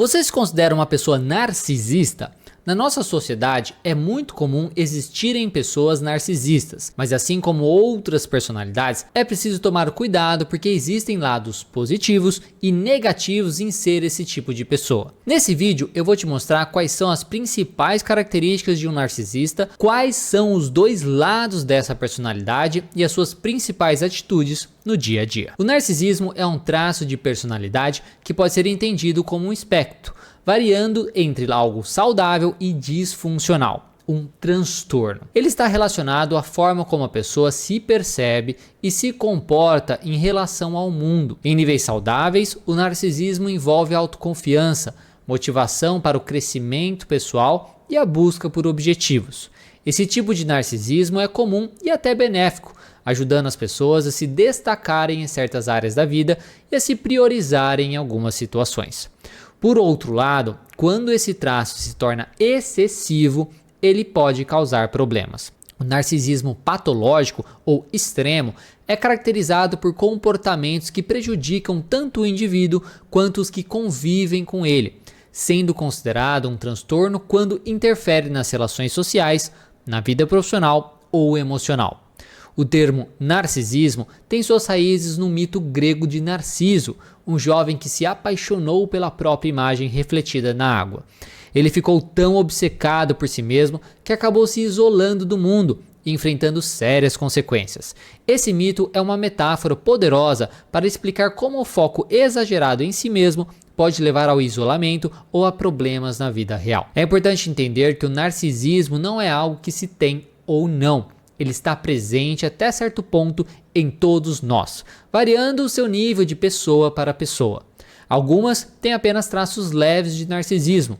Você se considera uma pessoa narcisista? Na nossa sociedade é muito comum existirem pessoas narcisistas, mas assim como outras personalidades, é preciso tomar cuidado porque existem lados positivos e negativos em ser esse tipo de pessoa. Nesse vídeo eu vou te mostrar quais são as principais características de um narcisista, quais são os dois lados dessa personalidade e as suas principais atitudes no dia a dia. O narcisismo é um traço de personalidade que pode ser entendido como um espectro, variando entre algo saudável e disfuncional, um transtorno. Ele está relacionado à forma como a pessoa se percebe e se comporta em relação ao mundo. Em níveis saudáveis, o narcisismo envolve autoconfiança, motivação para o crescimento pessoal e a busca por objetivos. Esse tipo de narcisismo é comum e até benéfico, ajudando as pessoas a se destacarem em certas áreas da vida e a se priorizarem em algumas situações. Por outro lado, quando esse traço se torna excessivo, ele pode causar problemas. O narcisismo patológico ou extremo é caracterizado por comportamentos que prejudicam tanto o indivíduo quanto os que convivem com ele, sendo considerado um transtorno quando interfere nas relações sociais, na vida profissional ou emocional. O termo narcisismo tem suas raízes no mito grego de Narciso, um jovem que se apaixonou pela própria imagem refletida na água. Ele ficou tão obcecado por si mesmo que acabou se isolando do mundo e enfrentando sérias consequências. Esse mito é uma metáfora poderosa para explicar como o foco exagerado em si mesmo pode levar ao isolamento ou a problemas na vida real. É importante entender que o narcisismo não é algo que se tem ou não. Ele está presente até certo ponto em todos nós, variando o seu nível de pessoa para pessoa. Algumas têm apenas traços leves de narcisismo,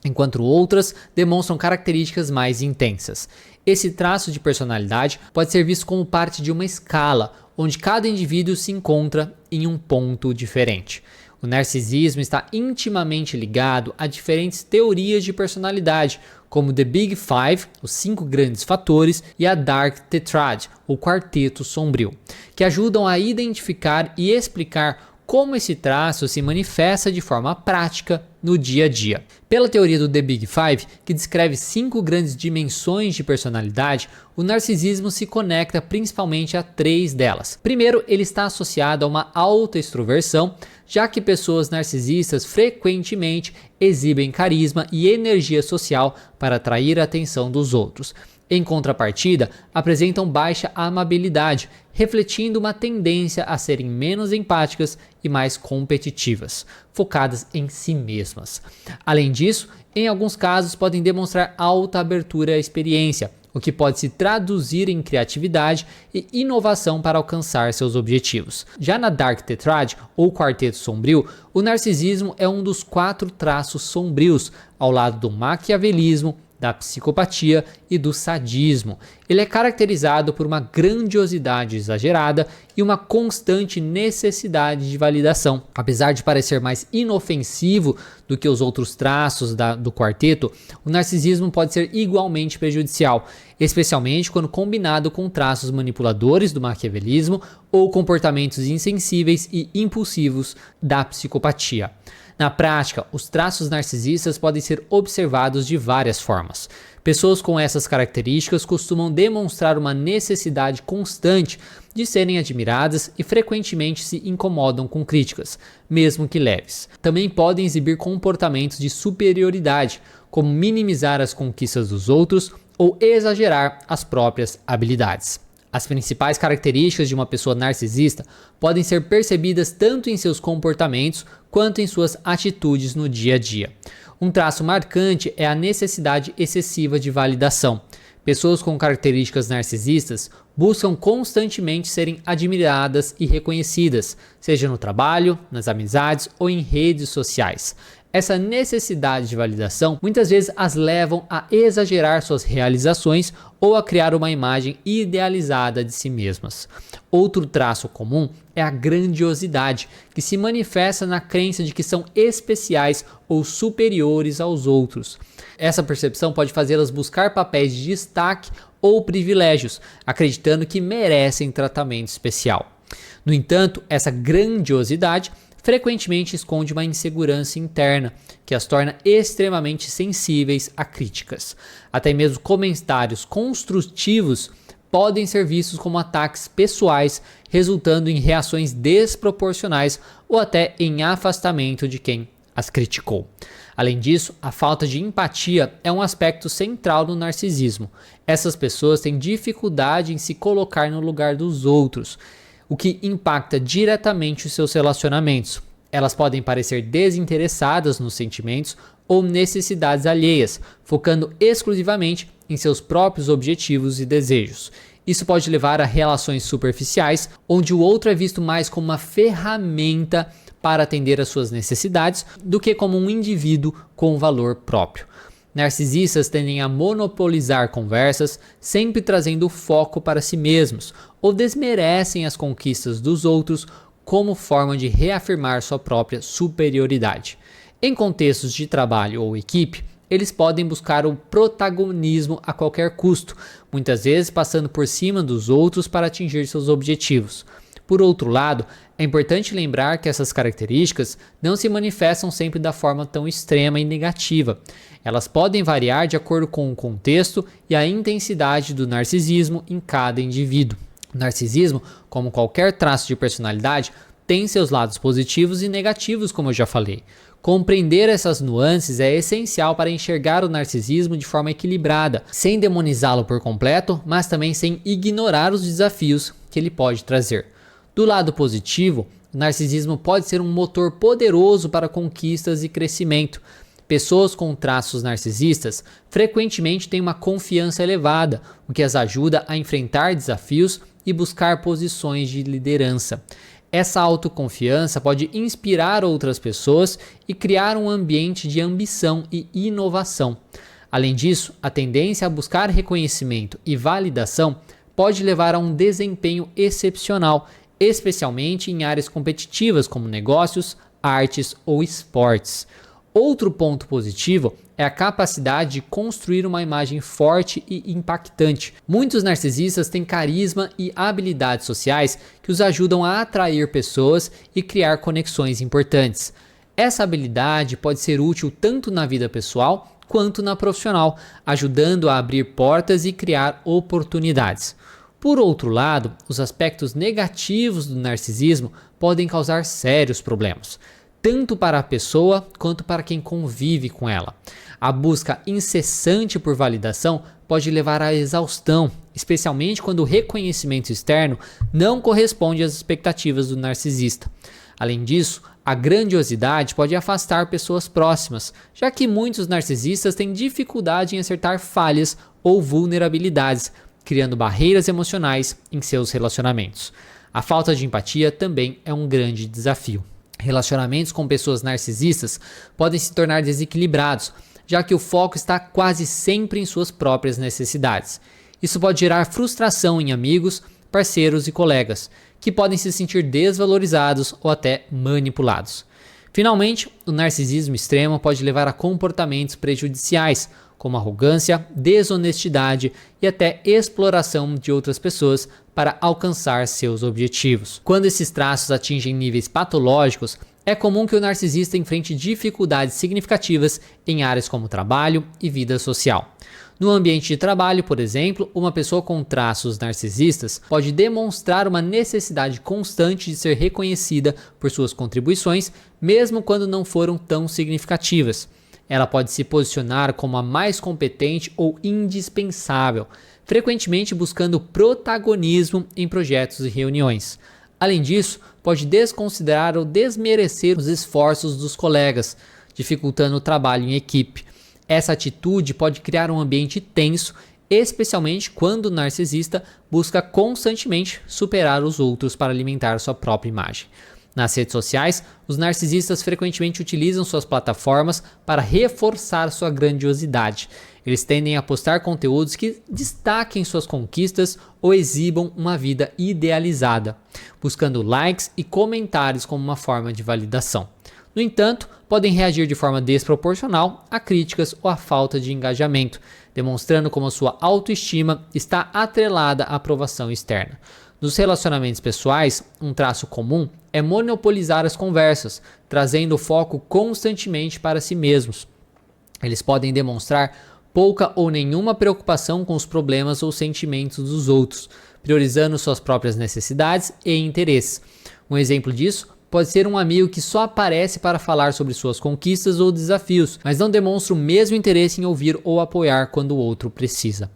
enquanto outras demonstram características mais intensas. Esse traço de personalidade pode ser visto como parte de uma escala, onde cada indivíduo se encontra em um ponto diferente. O narcisismo está intimamente ligado a diferentes teorias de personalidade, como The Big Five, os 5 grandes fatores, e a Dark Tetrad, o quarteto sombrio, que ajudam a identificar e explicar como esse traço se manifesta de forma prática no dia a dia. Pela teoria do The Big Five, que descreve 5 grandes dimensões de personalidade, o narcisismo se conecta principalmente a 3 delas. Primeiro, ele está associado a uma alta extroversão, já que pessoas narcisistas frequentemente exibem carisma e energia social para atrair a atenção dos outros. Em contrapartida, apresentam baixa amabilidade, refletindo uma tendência a serem menos empáticas e mais competitivas, focadas em si mesmas. Além disso, em alguns casos podem demonstrar alta abertura à experiência, o que pode se traduzir em criatividade e inovação para alcançar seus objetivos. Já na Dark Tetrad, ou Quarteto Sombrio, o narcisismo é um dos 4 traços sombrios, ao lado do maquiavelismo, da psicopatia e do sadismo. Ele é caracterizado por uma grandiosidade exagerada e uma constante necessidade de validação. Apesar de parecer mais inofensivo do que os outros traços do quarteto, o narcisismo pode ser igualmente prejudicial, especialmente quando combinado com traços manipuladores do maquiavelismo ou comportamentos insensíveis e impulsivos da psicopatia. Na prática, os traços narcisistas podem ser observados de várias formas. Pessoas com essas características costumam demonstrar uma necessidade constante de serem admiradas e frequentemente se incomodam com críticas, mesmo que leves. Também podem exibir comportamentos de superioridade, como minimizar as conquistas dos outros ou exagerar as próprias habilidades. As principais características de uma pessoa narcisista podem ser percebidas tanto em seus comportamentos quanto em suas atitudes no dia a dia. Um traço marcante é a necessidade excessiva de validação. Pessoas com características narcisistas buscam constantemente serem admiradas e reconhecidas, seja no trabalho, nas amizades ou em redes sociais. Essa necessidade de validação muitas vezes as levam a exagerar suas realizações ou a criar uma imagem idealizada de si mesmas. Outro traço comum é a grandiosidade, que se manifesta na crença de que são especiais ou superiores aos outros. Essa percepção pode fazê-las buscar papéis de destaque ou privilégios, acreditando que merecem tratamento especial. No entanto, essa grandiosidade frequentemente esconde uma insegurança interna que as torna extremamente sensíveis a críticas. Até mesmo comentários construtivos podem ser vistos como ataques pessoais, resultando em reações desproporcionais ou até em afastamento de quem as criticou. Além disso, a falta de empatia é um aspecto central do narcisismo. Essas pessoas têm dificuldade em se colocar no lugar dos outros, o que impacta diretamente os seus relacionamentos. Elas podem parecer desinteressadas nos sentimentos ou necessidades alheias, focando exclusivamente em seus próprios objetivos e desejos. Isso pode levar a relações superficiais, onde o outro é visto mais como uma ferramenta para atender às suas necessidades do que como um indivíduo com valor próprio. Narcisistas tendem a monopolizar conversas, sempre trazendo foco para si mesmos, ou desmerecem as conquistas dos outros como forma de reafirmar sua própria superioridade. Em contextos de trabalho ou equipe, eles podem buscar o protagonismo a qualquer custo, muitas vezes passando por cima dos outros para atingir seus objetivos. Por outro lado, é importante lembrar que essas características não se manifestam sempre da forma tão extrema e negativa. Elas podem variar de acordo com o contexto e a intensidade do narcisismo em cada indivíduo. O narcisismo, como qualquer traço de personalidade, tem seus lados positivos e negativos, como eu já falei. Compreender essas nuances é essencial para enxergar o narcisismo de forma equilibrada, sem demonizá-lo por completo, mas também sem ignorar os desafios que ele pode trazer. Do lado positivo, o narcisismo pode ser um motor poderoso para conquistas e crescimento. Pessoas com traços narcisistas frequentemente têm uma confiança elevada, o que as ajuda a enfrentar desafios e buscar posições de liderança. Essa autoconfiança pode inspirar outras pessoas e criar um ambiente de ambição e inovação. Além disso, a tendência a buscar reconhecimento e validação pode levar a um desempenho excepcional, especialmente em áreas competitivas como negócios, artes ou esportes. Outro ponto positivo é a capacidade de construir uma imagem forte e impactante. Muitos narcisistas têm carisma e habilidades sociais que os ajudam a atrair pessoas e criar conexões importantes. Essa habilidade pode ser útil tanto na vida pessoal quanto na profissional, ajudando a abrir portas e criar oportunidades. Por outro lado, os aspectos negativos do narcisismo podem causar sérios problemas, tanto para a pessoa quanto para quem convive com ela. A busca incessante por validação pode levar à exaustão, especialmente quando o reconhecimento externo não corresponde às expectativas do narcisista. Além disso, a grandiosidade pode afastar pessoas próximas, já que muitos narcisistas têm dificuldade em acertar falhas ou vulnerabilidades, criando barreiras emocionais em seus relacionamentos. A falta de empatia também é um grande desafio. Relacionamentos com pessoas narcisistas podem se tornar desequilibrados, já que o foco está quase sempre em suas próprias necessidades. Isso pode gerar frustração em amigos, parceiros e colegas, que podem se sentir desvalorizados ou até manipulados. Finalmente, o narcisismo extremo pode levar a comportamentos prejudiciais, como arrogância, desonestidade e até exploração de outras pessoas para alcançar seus objetivos. Quando esses traços atingem níveis patológicos, é comum que o narcisista enfrente dificuldades significativas em áreas como trabalho e vida social. No ambiente de trabalho, por exemplo, uma pessoa com traços narcisistas pode demonstrar uma necessidade constante de ser reconhecida por suas contribuições, mesmo quando não foram tão significativas. Ela pode se posicionar como a mais competente ou indispensável, frequentemente buscando protagonismo em projetos e reuniões. Além disso, pode desconsiderar ou desmerecer os esforços dos colegas, dificultando o trabalho em equipe. Essa atitude pode criar um ambiente tenso, especialmente quando o narcisista busca constantemente superar os outros para alimentar sua própria imagem. Nas redes sociais, os narcisistas frequentemente utilizam suas plataformas para reforçar sua grandiosidade. Eles tendem a postar conteúdos que destaquem suas conquistas ou exibam uma vida idealizada, buscando likes e comentários como uma forma de validação. No entanto, podem reagir de forma desproporcional a críticas ou a falta de engajamento, demonstrando como sua autoestima está atrelada à aprovação externa. Nos relacionamentos pessoais, um traço comum é monopolizar as conversas, trazendo o foco constantemente para si mesmos. Eles podem demonstrar pouca ou nenhuma preocupação com os problemas ou sentimentos dos outros, priorizando suas próprias necessidades e interesses. Um exemplo disso pode ser um amigo que só aparece para falar sobre suas conquistas ou desafios, mas não demonstra o mesmo interesse em ouvir ou apoiar quando o outro precisa.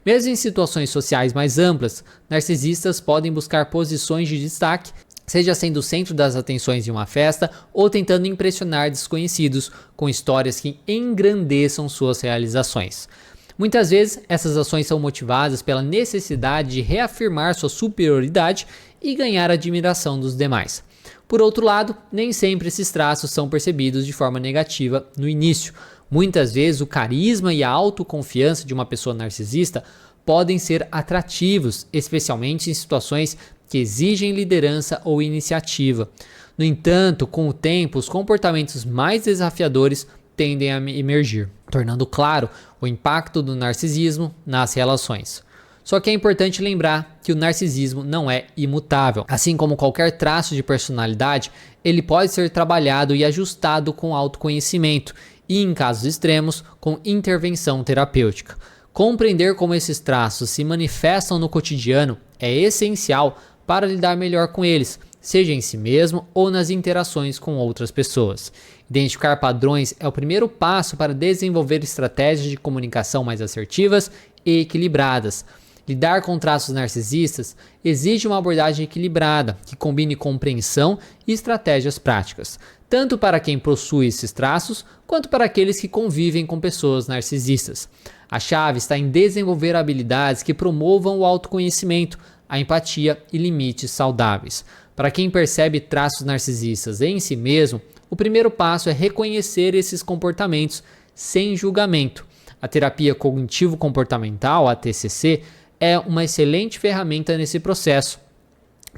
Mesmo em situações sociais mais amplas, narcisistas podem buscar posições de destaque, seja sendo o centro das atenções em uma festa ou tentando impressionar desconhecidos com histórias que engrandeçam suas realizações. Muitas vezes, essas ações são motivadas pela necessidade de reafirmar sua superioridade e ganhar a admiração dos demais. Por outro lado, nem sempre esses traços são percebidos de forma negativa no início. Muitas vezes, o carisma e a autoconfiança de uma pessoa narcisista podem ser atrativos, especialmente em situações que exigem liderança ou iniciativa. No entanto, com o tempo, os comportamentos mais desafiadores tendem a emergir, tornando claro o impacto do narcisismo nas relações. Só que é importante lembrar que o narcisismo não é imutável. Assim como qualquer traço de personalidade, ele pode ser trabalhado e ajustado com autoconhecimento e, em casos extremos, com intervenção terapêutica. Compreender como esses traços se manifestam no cotidiano é essencial para lidar melhor com eles, seja em si mesmo ou nas interações com outras pessoas. Identificar padrões é o primeiro passo para desenvolver estratégias de comunicação mais assertivas e equilibradas. Lidar com traços narcisistas exige uma abordagem equilibrada, que combine compreensão e estratégias práticas, tanto para quem possui esses traços, quanto para aqueles que convivem com pessoas narcisistas. A chave está em desenvolver habilidades que promovam o autoconhecimento, a empatia e limites saudáveis. Para quem percebe traços narcisistas em si mesmo, o primeiro passo é reconhecer esses comportamentos sem julgamento. A terapia cognitivo-comportamental, a TCC, é uma excelente ferramenta nesse processo,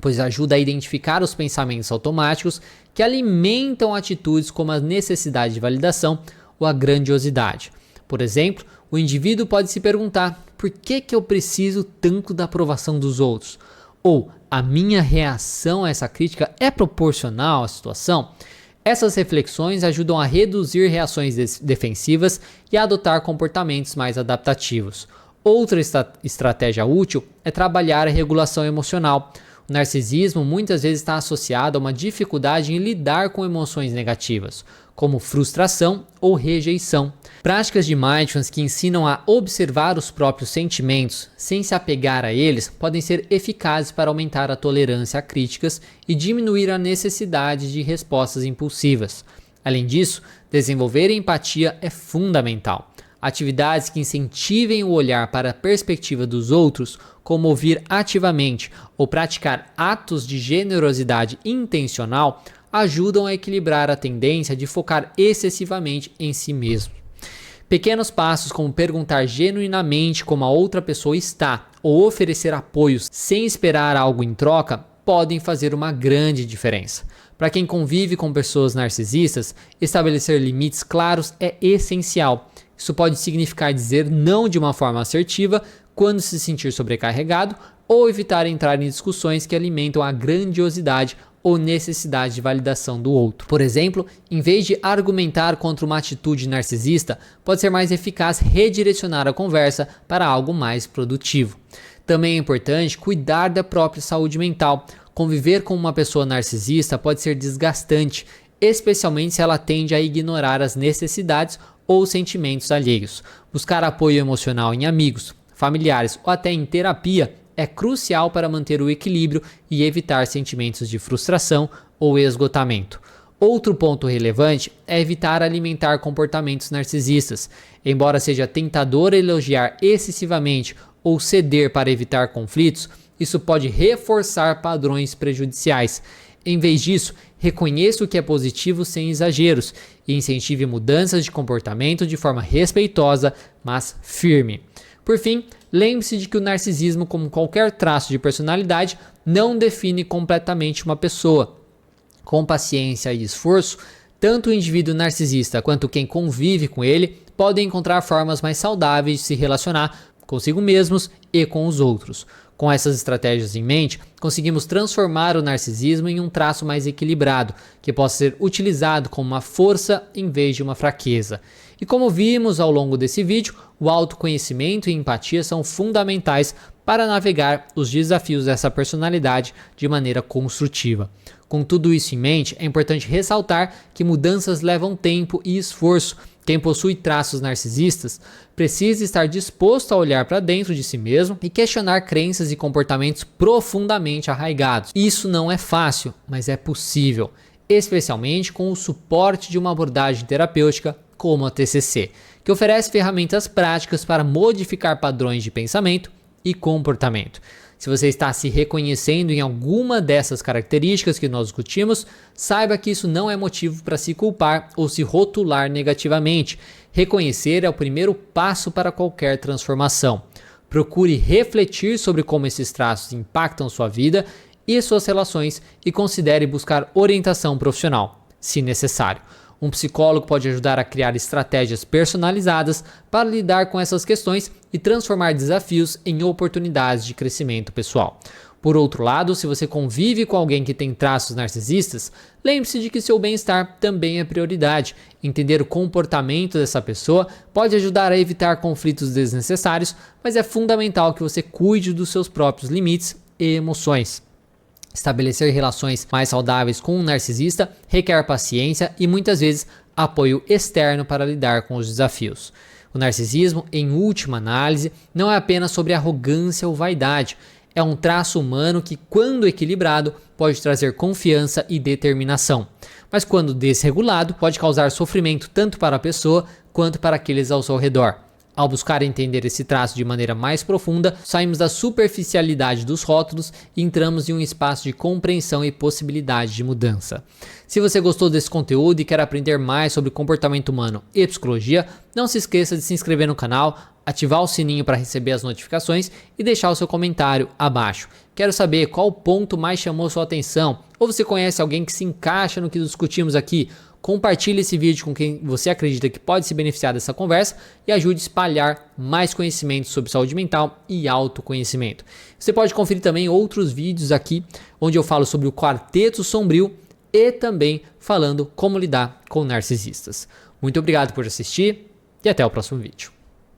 pois ajuda a identificar os pensamentos automáticos que alimentam atitudes como a necessidade de validação ou a grandiosidade. Por exemplo, o indivíduo pode se perguntar: por que eu preciso tanto da aprovação dos outros? Ou a minha reação a essa crítica é proporcional à situação? Essas reflexões ajudam a reduzir reações defensivas e a adotar comportamentos mais adaptativos. Outra estratégia útil é trabalhar a regulação emocional. O narcisismo muitas vezes está associado a uma dificuldade em lidar com emoções negativas, como frustração ou rejeição. Práticas de mindfulness que ensinam a observar os próprios sentimentos sem se apegar a eles podem ser eficazes para aumentar a tolerância a críticas e diminuir a necessidade de respostas impulsivas. Além disso, desenvolver empatia é fundamental. Atividades que incentivem o olhar para a perspectiva dos outros, como ouvir ativamente ou praticar atos de generosidade intencional, ajudam a equilibrar a tendência de focar excessivamente em si mesmo. Pequenos passos como perguntar genuinamente como a outra pessoa está ou oferecer apoios sem esperar algo em troca podem fazer uma grande diferença. Para quem convive com pessoas narcisistas, estabelecer limites claros é essencial. Isso pode significar dizer não de uma forma assertiva quando se sentir sobrecarregado ou evitar entrar em discussões que alimentam a grandiosidade ou necessidade de validação do outro. Por exemplo, em vez de argumentar contra uma atitude narcisista, pode ser mais eficaz redirecionar a conversa para algo mais produtivo. Também é importante cuidar da própria saúde mental. Conviver com uma pessoa narcisista pode ser desgastante, especialmente se ela tende a ignorar as necessidades ou sentimentos alheios. Buscar apoio emocional em amigos, familiares ou até em terapia é crucial para manter o equilíbrio e evitar sentimentos de frustração ou esgotamento. Outro ponto relevante é evitar alimentar comportamentos narcisistas. Embora seja tentador elogiar excessivamente ou ceder para evitar conflitos, isso pode reforçar padrões prejudiciais. Em vez disso, reconheça o que é positivo sem exageros e incentive mudanças de comportamento de forma respeitosa, mas firme. Por fim, lembre-se de que o narcisismo, como qualquer traço de personalidade, não define completamente uma pessoa. Com paciência e esforço, tanto o indivíduo narcisista quanto quem convive com ele podem encontrar formas mais saudáveis de se relacionar consigo mesmos e com os outros. Com essas estratégias em mente, conseguimos transformar o narcisismo em um traço mais equilibrado, que possa ser utilizado como uma força em vez de uma fraqueza. E como vimos ao longo desse vídeo, o autoconhecimento e empatia são fundamentais para navegar os desafios dessa personalidade de maneira construtiva. Com tudo isso em mente, é importante ressaltar que mudanças levam tempo e esforço. Quem possui traços narcisistas precisa estar disposto a olhar para dentro de si mesmo e questionar crenças e comportamentos profundamente arraigados. Isso não é fácil, mas é possível, especialmente com o suporte de uma abordagem terapêutica como a TCC, que oferece ferramentas práticas para modificar padrões de pensamento e comportamento. Se você está se reconhecendo em alguma dessas características que nós discutimos, saiba que isso não é motivo para se culpar ou se rotular negativamente. Reconhecer é o primeiro passo para qualquer transformação. Procure refletir sobre como esses traços impactam sua vida e suas relações e considere buscar orientação profissional, se necessário. Um psicólogo pode ajudar a criar estratégias personalizadas para lidar com essas questões e transformar desafios em oportunidades de crescimento pessoal. Por outro lado, se você convive com alguém que tem traços narcisistas, lembre-se de que seu bem-estar também é prioridade. Entender o comportamento dessa pessoa pode ajudar a evitar conflitos desnecessários, mas é fundamental que você cuide dos seus próprios limites e emoções. Estabelecer relações mais saudáveis com um narcisista requer paciência e muitas vezes apoio externo para lidar com os desafios. O narcisismo, em última análise, não é apenas sobre arrogância ou vaidade. É um traço humano que, quando equilibrado, pode trazer confiança e determinação. Mas quando desregulado, pode causar sofrimento tanto para a pessoa quanto para aqueles ao seu redor. Ao buscar entender esse traço de maneira mais profunda, saímos da superficialidade dos rótulos e entramos em um espaço de compreensão e possibilidade de mudança. Se você gostou desse conteúdo e quer aprender mais sobre comportamento humano e psicologia, não se esqueça de se inscrever no canal, ativar o sininho para receber as notificações e deixar o seu comentário abaixo. Quero saber qual ponto mais chamou sua atenção, ou você conhece alguém que se encaixa no que discutimos aqui. Compartilhe esse vídeo com quem você acredita que pode se beneficiar dessa conversa e ajude a espalhar mais conhecimento sobre saúde mental e autoconhecimento. Você pode conferir também outros vídeos aqui, onde eu falo sobre o quarteto sombrio e também falando como lidar com narcisistas. Muito obrigado por assistir e até o próximo vídeo.